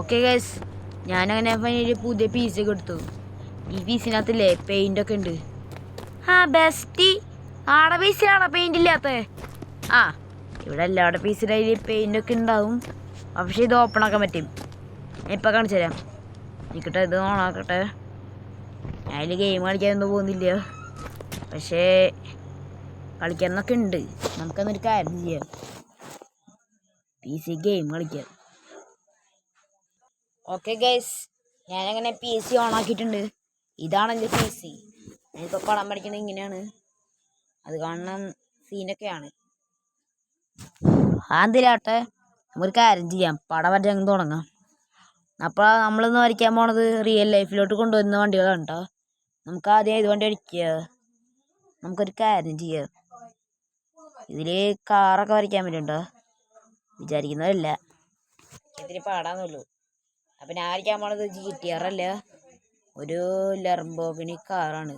Okay guys, ഞാനങ്ങനെ finally പുതിയ piece ഒക്കെ എടുത്തു. ഈ പീസിനകത്തില്ലേ പെയിൻ്റ് ഒക്കെ ഉണ്ട്. ബെസ്റ്റ് ആടെ പീസിലാണോ പെയിൻ്റ് ഇല്ലാത്ത? ഇവിടെ എല്ലാവരുടെ പീസിലും പെയിൻ്റ് ഒക്കെ ഉണ്ടാവും. പക്ഷേ ഇത് ഓപ്പൺ ആക്കാൻ പറ്റും. ഇപ്പം കാണിച്ചു തരാം. നിൽക്കട്ടെ, ഇത് ഓണാക്കട്ടെ. അതിൽ ഗെയിം കളിക്കാനൊന്നും പോകുന്നില്ല, പക്ഷേ കളിക്കാനൊക്കെ ഉണ്ട്. നമുക്കന്നൊരു കാര്യം ചെയ്യാം, PC ഗെയിം കളിക്കാം. ഓക്കെ ഗൈസ്, ഞാനങ്ങനെ PC ഓണാക്കിയിട്ടുണ്ട്. ഇതാണ് എൻ്റെ PC. ഞാനിപ്പോൾ പടം പഠിക്കണത് ഇങ്ങനെയാണ്. അത് കാണണം സീനൊക്കെയാണ്. എന്തിലാട്ടെ നമുക്കൊരു കാര്യം ചെയ്യാം, പടം വരച്ച് തുടങ്ങാം. അപ്പോൾ നമ്മളിന്ന് വരയ്ക്കാൻ പോണത് റിയൽ ലൈഫിലോട്ട് കൊണ്ടുവരുന്ന വണ്ടികളാണ് കേട്ടോ. നമുക്ക് ആദ്യം ഏത് വണ്ടി വരയ്ക്കുക? നമുക്കൊരു കാര്യം ചെയ്യാം, ഇതിൽ കാറൊക്കെ വരയ്ക്കാൻ പറ്റുന്നുണ്ടോ? വിചാരിക്കുന്നതല്ല, ഇതിന് പാടാന്നുള്ളൂ. അപ്പം ഞാൻ വരയ്ക്കാൻ പോണത് GTR അല്ല, ഒരു ലംബോർഗിനി കാറാണ്.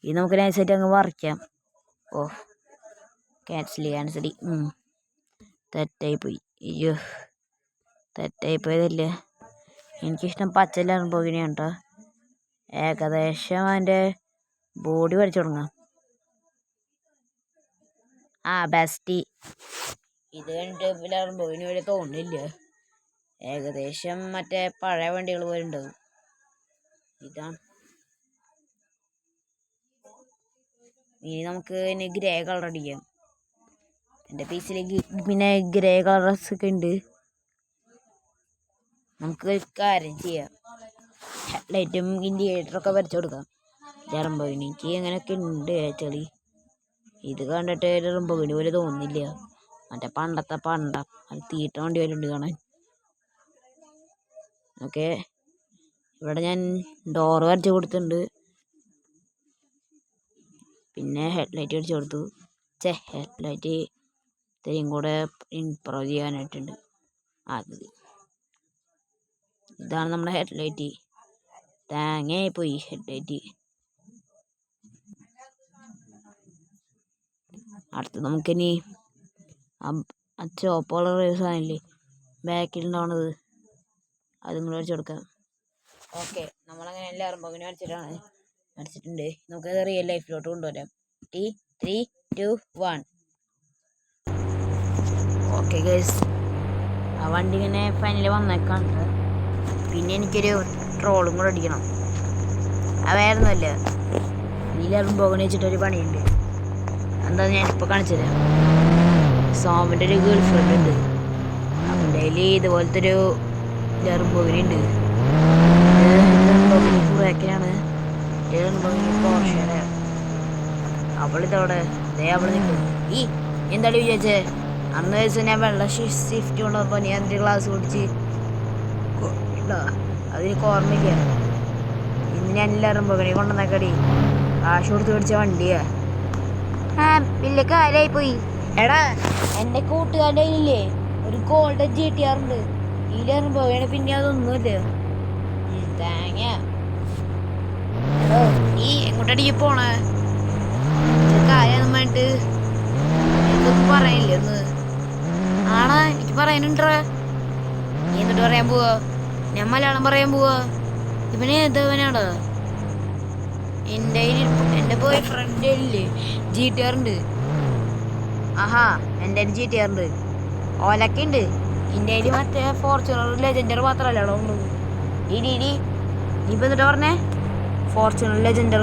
ഇത് നമുക്ക് നൈസായിട്ട് അങ്ങ് വരയ്ക്കാം. ക്യാൻസൽ തെറ്റായിപ്പോയി. അയ്യോ, തെറ്റായിപ്പോയതല്ലേ. എനിക്കിഷ്ടം പച്ച ലംബോർഗിനിയാണ് കേട്ടോ. ഏകദേശം അതിൻ്റെ ബോഡി വരച്ചു തുടങ്ങാം. ബെസ്റ്റ്. ഇത് കണ്ടിട്ട് ലംബോർഗിനി വരെ തോന്നുന്നില്ല. ഏകദേശം മറ്റേ പഴയ വണ്ടികൾ പോലെ ഉണ്ടാവും. ഇതാണ്. ഇനി നമുക്ക് ഗ്രേ കളർ അടിക്കാം. എൻ്റെ പീസിലേക്ക് പിന്നെ ഗ്രേ കളേഴ്സ് ഒക്കെ ഉണ്ട്. നമുക്ക് കാര്യം ചെയ്യാം, ഹെഡ്ലൈറ്റും ഇൻഡിക്കേറ്ററൊക്കെ വരച്ചു കൊടുക്കാം. ലംബോർഗിനിക്ക് അങ്ങനെയൊക്കെ ഉണ്ട് ആക്ച്വലി. ഇത് കണ്ടിട്ട് ലംബോർഗിനി പോലെ തോന്നുന്നില്ല. മറ്റേ പണ്ടത്തെ അത് തീട്ട വണ്ടി പോലെ ഉണ്ട് കാണാൻ. ഓക്കെ, ഇവിടെ ഞാൻ ഡോറ് വരച്ച് കൊടുത്തിട്ടുണ്ട്. പിന്നെ ഹെഡ്ലൈറ്റ് അടിച്ചു കൊടുത്തു. ഹെഡ്ലൈറ്റ് ഇത്രയും കൂടെ ഇംപ്രൂവ് ചെയ്യാനായിട്ടുണ്ട്. ഇതാണ് നമ്മുടെ ഹെഡ്ലൈറ്റ്. തേങ്ങയായി പോയി ഹെഡ്ലൈറ്റ്. അടുത്ത് നമുക്കിനി ചോപ്പുള്ള സാധനമില്ലേ ബാക്കിലുണ്ടാവണത്, അതും കൂടെ വരച്ചു കൊടുക്കാം. ഓക്കെ, നമ്മളങ്ങനെ ലംബോർഗിനി വരച്ചിട്ടുണ്ട്. നമുക്കത് റിയൽ ലൈഫിലോട്ട് കൊണ്ടുവരാം. 3, 2, 1. ഓക്കെ ഗൈസ്, ആ വണ്ടി ഇങ്ങനെ ഫൈനലി വന്നേക്കാണ്ട്. പിന്നെ എനിക്കൊരു ട്രോളും കൂടെ അടിക്കണം. വേറൊന്നുമല്ല, ഈ ലംബോർഗിനി വെച്ചിട്ടൊരു പണിയുണ്ട്. എന്താണെന്ന് ഞാനിപ്പോൾ കാണിച്ചു തരാം. സോമിൻ്റെ ഒരു ഗേൾ ഫ്രണ്ട് ഉണ്ട്. അവൻ്റെ കയ്യിൽ ഇതുപോലത്തെ ഒരു ലംബോർഗിനി ഉണ്ട്. Lamborghini ഫുറാക്കിനാണ്, Lamborghini പോർഷയുടെ. അവളിതോടെ അവൾ നിൽക്കും. എന്താണ് വിചാരിച്ചേ? അന്ന് ദിവസം ഞാൻ വെള്ള സ്വിഫ്റ്റ് കൊണ്ടുവന്നപ്പോൾ ഞാൻ എൻ്റെ ഗ്ലാസ് കുടിച്ച് അതെനിക്ക് ഓർമ്മയില്ല. ഇന്ന് ഞാൻ ലംബോർഗിനി കൊണ്ടുവന്നേക്കടി. കാശ് കൊടുത്ത് മേടിച്ച വണ്ടിയാ. വലിയ കാര്യമായി പോയി. എടാ, എൻ്റെ കൂട്ടുകാരുടെ കയ്യിലില്ലേ ഒരു ഗോൾഡൻ GTR ഉണ്ട്. ഈ ലംബോർഗിനി പിന്നെ അതൊന്നുമില്ല. തേങ്ങ. നീ എങ്ങോട്ടടിക്ക് പോണേ? കാര്യമായിട്ട് എനിക്കൊന്നും പറയില്ല. ഒന്ന് എനിക്ക് പറയാനുണ്ടോ? നീ എന്നിട്ട് പറയാൻ പോവാ? ഞാൻ മലയാളം പറയാൻ പോവാ. ഇവനെ ഏതവനാടോ? എൻ്റെ ബോയ് ഫ്രണ്ട് ഇല്ലേ GTR ഉണ്ട്. എൻ്റെ ഒരു GTR ഉണ്ട്. ഓലൊക്കെ ഉണ്ട്. ഇന്ത്യയിൽ മറ്റേ ഫോർച്യൂണർ ലെജൻഡർ മാത്രമല്ല ഉള്ളൂ. നീ ഇപ്പം എന്നിട്ട് പറഞ്ഞേ ഫോർച്യൂണർ ലെജൻഡർ.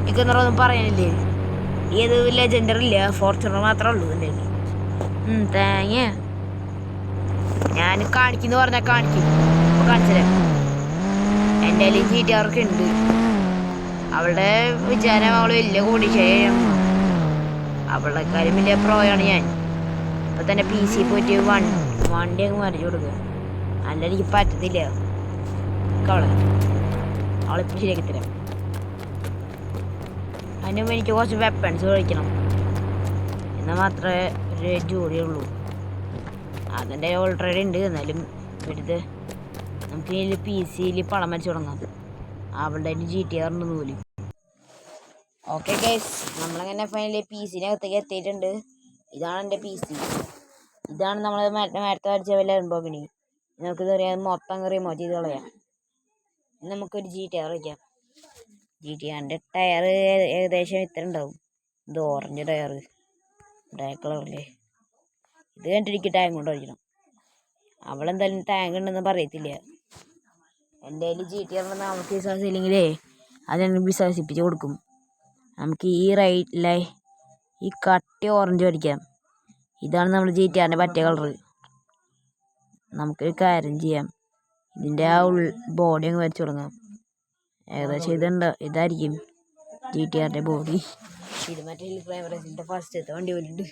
എനിക്കെന്നറ ഒന്നും പറയാനില്ലേ? ഏത് ലെജൻഡർ ഇല്ല, ഫോർച്യൂണർ മാത്രമേ ഉള്ളൂ എൻ്റെ കയ്യിൽ. തേങ്ങ. ഞാൻ കാണിക്കുന്നു പറഞ്ഞാൽ കാണിക്കും. അപ്പോൾ കാണിച്ചുതരാം. എൻ്റെ കയ്യിൽ GTR ഒക്കെ ഉണ്ട്. അവളുടെ വിചാരം അവൾ വലിയ കോടീശ്വരിയാണ്. അവളുടെ കാര്യം വലിയ പ്രോയാണ് ഞാൻ. ഇപ്പം തന്നെ PC പോയിട്ട് വണ്ടി അങ്ങ് വരച്ചു കൊടുക്കുക. അല്ല, എനിക്ക് പറ്റത്തില്ല. അവളിപ്പോൾ ശരിയാക്കി തരാം. അതിന് മുമ്പ് എനിക്ക് കുറച്ച് വെപ്പൺസ് കഴിക്കണം, എന്നാൽ മാത്രമേ ഒരു ജോലിയുള്ളൂ. അതിൻ്റെ ഓൾറെഡി ഉണ്ട്. എന്നാലും എടുത്ത് നമുക്ക് ഇതിൽ PCയിൽ പടം വരച്ച് തുടങ്ങാം. അവളുടെ GTR ഉണ്ടെന്ന് പോലും. ഓക്കെ ഗൈസ്, നമ്മളങ്ങനെ ഫൈനലി PCനകത്തേക്ക് എത്തിയിട്ടുണ്ട്. ഇതാണ് എൻ്റെ PC. ഇതാണ് നമ്മൾ നേരത്തെ വരച്ച ലംബോർഗിനി. നമുക്കിത് അറിയാം മൊത്തം റിമോട്ട് ചെയ്ത് കളയാം. നമുക്കൊരു GTR വയ്ക്കാം. GTRൻ്റെ ടയർ ഏകദേശം ഇത്ര ഉണ്ടാവും. ഇത് ഓറഞ്ച് ടയർ, ബ്ലാക്ക് കളറില്ലേ. ഇത് കണ്ടിരിക്കും ടാങ്ക് കൊണ്ട് വയ്ക്കണം. അവളെന്തായാലും ടാങ്ക് ഉണ്ടെന്ന് പറയത്തില്ല. എൻ്റെ കയ്യിൽ GTR ഉണ്ടെന്ന് അവൾക്ക് വിശ്വാസമില്ലെങ്കിലേ അതെന്നെ വിശ്വസിപ്പിച്ച് കൊടുക്കും. നമുക്ക് ഈ റൈറ്റിലെ ഈ കട്ടി ഓറഞ്ച് മേടിക്കാം. ഇതാണ് നമ്മൾ GTRൻ്റെ പറ്റിയ കളറ്. നമുക്കൊരു കാര്യം ചെയ്യാം, ഇതിൻ്റെ ആ ബോഡി അങ്ങ് വരച്ചു തുടങ്ങാം. ഏകദേശം ഇതായിരിക്കും GTRൻ്റെ ബോഡി. ഇത് മറ്റേ ക്ലൈമറേസിൻ്റെ ഫസ്റ്റത്തെ വണ്ടി പോലുണ്ട്.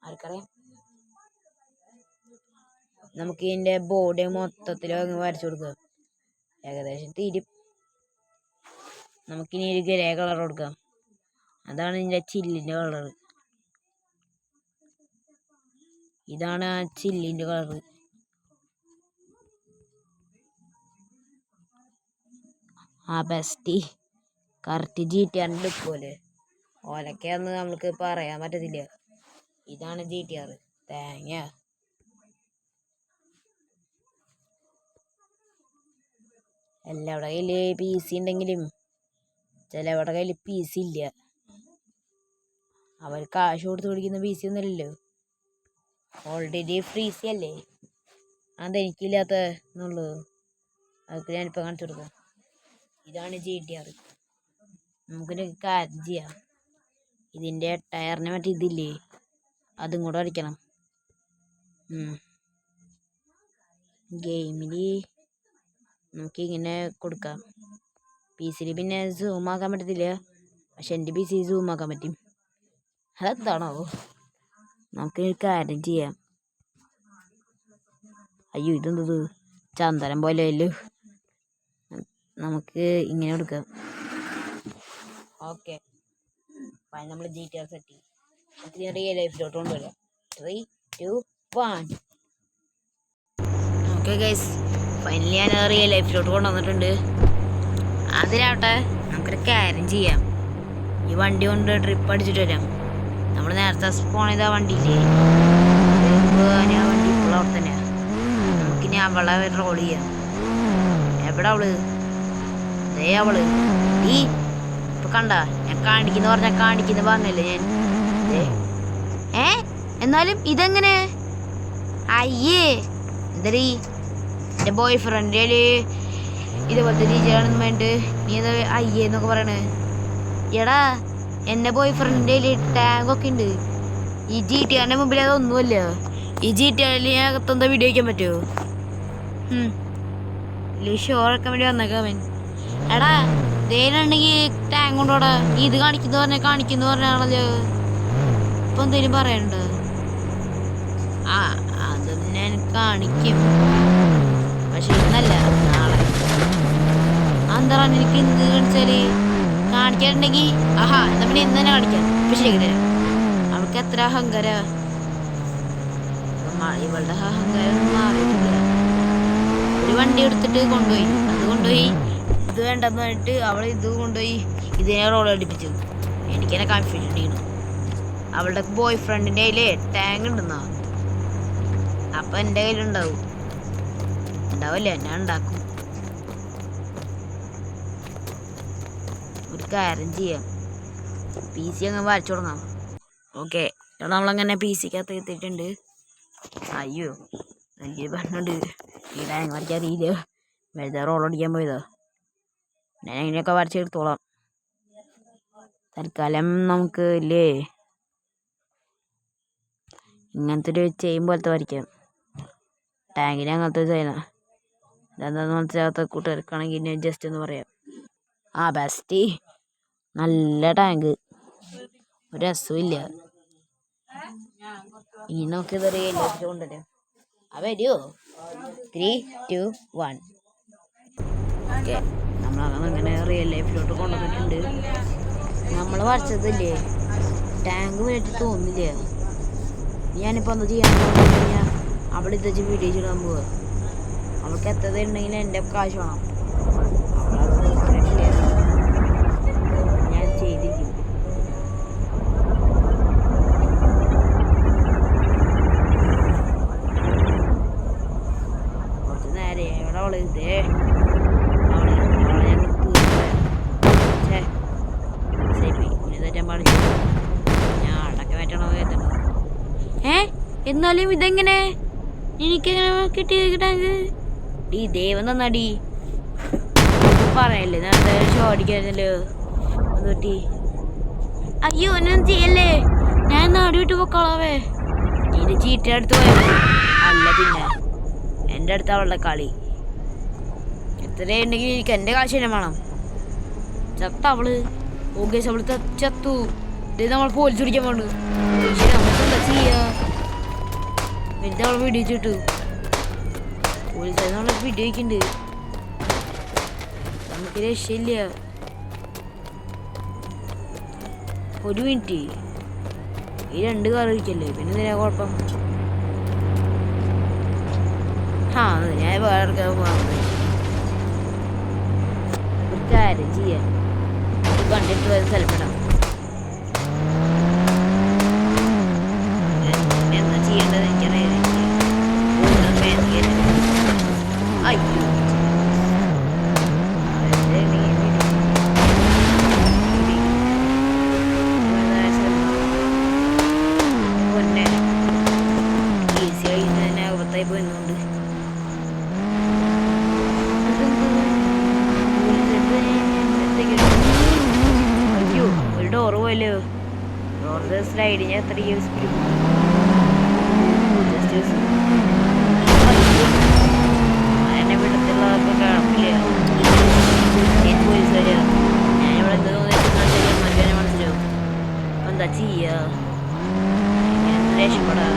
ആർക്കറിയാം. നമുക്ക് ഇതിൻ്റെ ബോഡി മൊത്തത്തിൽ അങ്ങ് വരച്ചു കൊടുക്കാം. ഏകദേശം തീരും. നമുക്കിനി ഒരു ഗ്രേ കളർ കൊടുക്കാം. അതാണ് ഇതിൻ്റെ ചില്ലിൻ്റെ കളർ. ഇതാണ് ആ ചില്ലിൻ്റെ കളർ. ആ ബെസ്റ്റ് കറക്റ്റ് GTRൻ്റെ ലുക്ക് പോലെ. ഓലൊക്കെയാന്ന് നമുക്ക് പറയാൻ പറ്റത്തില്ല. ഇതാണ് GTR. തേങ്ങ എല്ലാവരുടെ കയ്യിൽ PC ഉണ്ടെങ്കിലും ചിലവരുടെ കയ്യിൽ PC ഇല്ല. അവർ കാശ് കൊടുത്ത് പിടിക്കുന്ന PC ഒന്നുമില്ലല്ലോ. ഓൾറെഡി ഫ്രീസി അല്ലേ, അതെനിക്കില്ലാത്ത എന്നുള്ളൂ. അതൊക്കെ ഞാനിപ്പോൾ കാണിച്ചു കൊടുക്കാം. ഇതാണ് GTR. നമുക്കൊരു കാര്യം ചെയ്യാം, ഇതിൻ്റെ ടയറിനെ മറ്റേ ഇതില്ലേ അതും കൂടെ അടിക്കണം. ഗെയിമിൽ നമുക്കിങ്ങനെ കൊടുക്കാം. PC പിന്നെ സൂം ആക്കാൻ പറ്റത്തില്ല, പക്ഷെ എൻ്റെ PC സൂം ആക്കാൻ പറ്റും. അതെന്താണോ? നമുക്കൊരു കാര്യം ചെയ്യാം. അയ്യോ ഇതെന്തത് ചന്ദനം പോലെ അല്ലോ. നമുക്ക് ഇങ്ങനെ കൊടുക്കാം. ഓക്കെ, നമ്മൾ GTR സെറ്റ് റിയൽ ലൈഫിലോട്ട് കൊണ്ടുവരാം. 3, 2, 1. ഓക്കെ ഗൈസ്, ഫൈനലി ഞാൻ റിയൽ ലൈഫിലോട്ട് കൊണ്ടുവന്നിട്ടുണ്ട്. അതിലാവട്ടെ നമുക്കൊരു കാര്യം ചെയ്യാം, ഈ വണ്ടി കൊണ്ട് ട്രിപ്പ് അടിച്ചിട്ട് വരാം. നമ്മൾ നേരത്തെ സ്പോൺ ചെയ്ത വണ്ടിയില്ലേ, ആ വണ്ടി ഇപ്പോൾ അവിടെ തന്നെയാണ്. നമുക്കിനി അവളെ റോൾ ചെയ്യാം. എവിടെ അവള്? അതേ അവള്. ഈ ഇപ്പൊ കണ്ട ഞാൻ കാണിക്കുന്ന പറഞ്ഞല്ലേ ഞാൻ. എന്നാലും ഇതെങ്ങനെ? അയ്യേ എന്തരീ എൻ്റെ ബോയ് ഫ്രണ്ടില് ഇതുപോലത്തെ രീതിയാണെന്ന് വേണ്ട നീ എന്താ അയ്യേ എന്നൊക്കെ പറയണേ? എടാ എൻ്റെ ബോയ് ഫ്രണ്ടിൻ്റെ ടാങ്കൊക്കെ ഉണ്ട്. ഈ GTRൻ്റെ മുമ്പിൽ അതൊന്നുമല്ല. ഈ GTRയിൽ അകത്തെന്താ വീഡിയോ വയ്ക്കാൻ പറ്റുമോ? ഷോറക്കാൻ വേണ്ടി വന്നേക്കാവൻ. എടാ ദേനുണ്ടെങ്കിൽ ടാങ്ക് കൊണ്ടോടാ. ഇത് കാണിക്കുന്നു പറഞ്ഞാണല്ലോ. ഇപ്പൊ എന്തേലും പറയണ്ട? അതും ഞാൻ കാണിക്കും, പക്ഷെ ഇന്നല്ല നാളെ. എന്താ എനിക്ക് ഇന്ന് കാണിച്ചാല് കാണിക്കാറുണ്ടെങ്കിൽ എന്നാ പിന്നെ ഇന്ന് തന്നെ കാണിക്കാം. ഇപ്പൊ ശരിയാക്കി തരാം. അവൾക്ക് എത്ര അഹങ്കാര, ഇവളുടെ അഹങ്കാരം ഒന്നും മാറിയിട്ടില്ല. ഒരു വണ്ടി എടുത്തിട്ട് കൊണ്ടുപോയി, ഇത് വേണ്ടെന്ന് പറഞ്ഞിട്ട് അവൾ ഇത് കൊണ്ടുപോയി ഇതിനെ റോൾ അടിപ്പിച്ചു. എനിക്കെന്നെ കൺഫ്യൂഷൻ ചെയ്യണം. അവളുടെ ബോയ് ഫ്രണ്ടിൻ്റെ കയ്യില് ടാങ്ക് ഉണ്ടെന്നാ. അപ്പം എൻ്റെ കയ്യിലുണ്ടാവില്ല, ഞാൻ ഉണ്ടാക്കും. ഒരു കാര്യം ചെയ്യാം, PC അങ്ങ് വരച്ചു തുടങ്ങാം. ഓക്കെ, നമ്മളങ്ങനെ PCക്കകത്ത് എത്തിയിട്ടുണ്ട്. അയ്യോ എനിക്ക് പറഞ്ഞിട്ടുണ്ട് ഈ ടാങ്ക് വരയ്ക്കാൻ അറിയില്ല, വെറുതെ റോൾ അടിക്കാൻ പോയതാ. ഞാൻ ഇങ്ങനെയൊക്കെ വരച്ചെടുത്തോളാം. തൽക്കാലം നമുക്ക് ഇല്ലേ ഇങ്ങനത്തെ ഒരു ചെയിൻ പോലത്തെ വരയ്ക്കാം. ടാങ്കിന് അങ്ങനത്തെ ചെയ്യണം. ഇതെന്താന്ന് മനസ്സിലാത്ത കൂട്ടുകാർക്കാണെങ്കിൽ ഞാൻ ജസ്റ്റ് ഒന്ന് പറയാം. ബെസ്റ്റ് നല്ല ടാങ്ക്, ഒരു രസമില്ല. ഇനി നമുക്കിത് റിയൽ ലൈഫിൽ കൊണ്ടുവരാം. വരുമോ? 3, 2, 1. ഓക്കെ, നമ്മളങ്ങനെ റിയൽ ലൈഫിലോട്ട് കൊണ്ടുവന്നിട്ടുണ്ട്. നമ്മൾ വരച്ചതില്ലേ ടാങ്ക് വേണ്ടി തോന്നില്ല. ഞാനിപ്പോൾ എന്താ ചെയ്യാൻ കഴിഞ്ഞാൽ അവിടെ ഇത് വെച്ച് വീഡിയോ ചെയ്താൽ പോവുക. അവൾക്ക് എത്തത് ഉണ്ടെങ്കിൽ എൻ്റെ കാശ് വേണം. ഞാൻ ചെയ്തിരിക്കും. അവള് ഇതേ അവളെ ഞങ്ങൾ തെറ്റാൻ പാടില്ല. ഞാൻ അടക്കം പറ്റണോ എത്തണം. എന്നാലും ഇതെങ്ങനെ എനിക്കെങ്ങനെ കിട്ടാങ്ക് ഈ ദൈവം തന്നടി പറയല്ലേ നേരത്തെ ചോദിക്കായിരുന്നല്ലോ. അത് പറ്റി അയ്യോ ഒന്നും ചെയ്യല്ലേ, ഞാൻ നാട് വിട്ട് പൊക്കളാവേ. ഇത് ചീറ്റടുത്ത് പോയ അല്ല പിന്നെ എൻ്റെ അടുത്ത് അവളുടെ കളി എത്രയുണ്ടെങ്കിൽ എനിക്ക് എൻ്റെ കാശ് തന്നെ വേണം. ചത്ത അവള് ഓഗേസ് അവള് ചത്തു. ഇത് നമ്മൾ പോലീസ് പിടിക്കാൻ പോണ്ട്. നമുക്കെന്താ ചെയ്യാ? വെറുതെ അവളെ പിടിച്ചിട്ടു പോലീസ് നമ്മളെ പിടിവെക്കുന്നുണ്ട്. നമുക്ക് രക്ഷയില്ല. ഒരു മിനിറ്റ്, ഈ 2 കാർ ഇരിക്കല്ലേ, പിന്നെ എന്തിനാ കുഴപ്പം? ഞാൻ വേറെ ഒരു കാര്യം ചെയ്യാം, കണ്ടിട്ട് വരും സ്ഥലപ്പെടാം. എന്താ ചെയ്യേണ്ടത് എനിക്കറിയാം. അയ്യോ ഈസിയായി തന്നെ അകത്തായി പോയിരുന്നുണ്ട്. അയ്യോ ഒരു ഡോറ് പോയല്ലോ. ഡോറിന്റെ സ്ലൈഡ് ഞാൻ എത്ര എന്നെ വിടത്തുള്ളതൊക്കെ കുഴപ്പമില്ല. പോലീസുകാര് ഞാനിവിടെ എന്ത് തോന്നിയിട്ട് മനസ്സിലാവും. എന്താ ചെയ്യാ? രക്ഷപ്പെടാ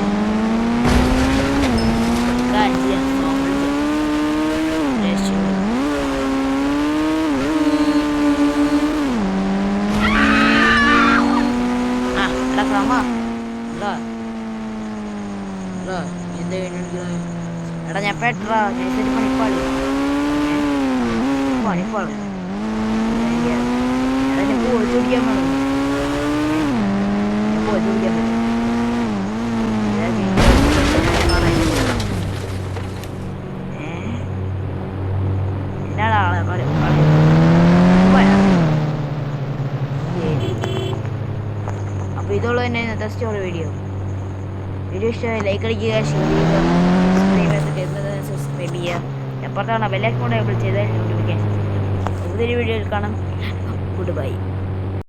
എടാ ഞാൻ പെട്രാ ശരി പണിപ്പാളി പണിപ്പാളി എടാ ഞാൻ പോയി ചോദിക്കാൻ വേണം. പോയി ചോദിക്കാൻ പറ്റും. എന്നാടാ ആളെ അപ്പോൾ ഇതുള്ളൂ തന്നെ ഇന്നത്തെ സ്റ്റോറി വീഡിയോ ഇഷ്ടമായി ലൈക്ക് അടിക്കുക, ഷെയർ ചെയ്യുക, സബ്സ്ക്രൈബ് ചെയ്യുക. എപ്പുറത്താണ് ബെല്ലൈക്കൺ കൂടെ എബിൾ ചെയ്താൽ നോട്ടിഫിക്കേഷൻ പുതിയൊരു വീഡിയോയിൽ കാണാം. Good bye.